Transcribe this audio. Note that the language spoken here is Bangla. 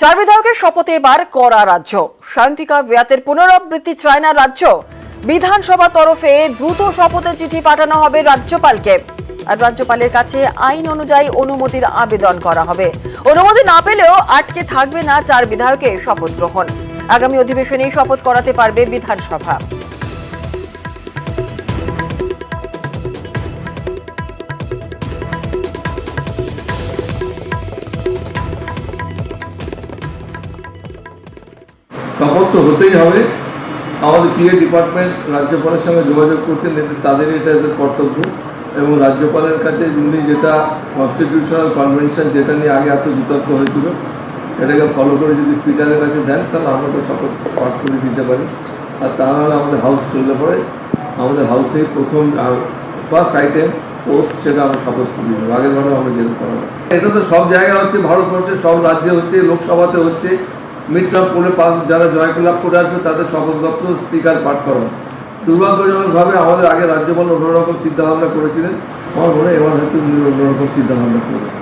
চার বিধায়কের শপথে এবার করা রাজ্য। শান্তিকা ব্যাতের পুনরাবৃত্তি চায় না রাজ্য। বিধানসভা তরফে দ্রুত শপথের চিঠি পাঠানো হবে রাজ্যপালকে। আর রাজ্যপালের কাছে আইন অনুযায়ী অনুমতির আবেদন করা হবে। অনুমতি না পেলেও আটকে থাকবে না চার বিধায়কের শপথ গ্রহণ। আগামী অধিবেশনেই শপথ করাতে পারবে বিধানসভা। শপথ তো হতেই হবে। আমাদের পিএ ডিপার্টমেন্ট রাজ্যপালের সঙ্গে যোগাযোগ করছেন, তাদের এটা এদের কর্তব্য এবং রাজ্যপালের কাছে উনি যেটা কনস্টিটিউশনাল কনভেনশন যেটা নিয়ে আগে এত বিতর্ক হয়েছিল সেটাকে ফলো করে যদি স্পিকারের কাছে দেন তাহলে আমরা তো শপথ পাঠ করে দিতে পারি। আর তা নাহলে আমাদের হাউস চললে পরে আমাদের হাউসেই প্রথম ফার্স্ট আইটেম ওথ সেটা আমরা শপথ করে দেবো। আগের বারেও আমরা যেতে পারবো। এটা তো সব জায়গায় হচ্ছে, ভারতবর্ষের সব রাজ্যে হচ্ছে, লোকসভাতে হচ্ছে। মিড টার্ম করে পাস যারা জয়লাভ করে আসবে তাদের শপথ বাক্য স্পিকার পাঠ করেন। দুর্ভাগ্যজনকভাবে আমাদের আগে রাজ্যপাল অন্যরকম চিন্তাভাবনা করেছিলেন। আমার মনে হয় এবার হয়তো অন্যরকম চিন্তাভাবনা করবেন।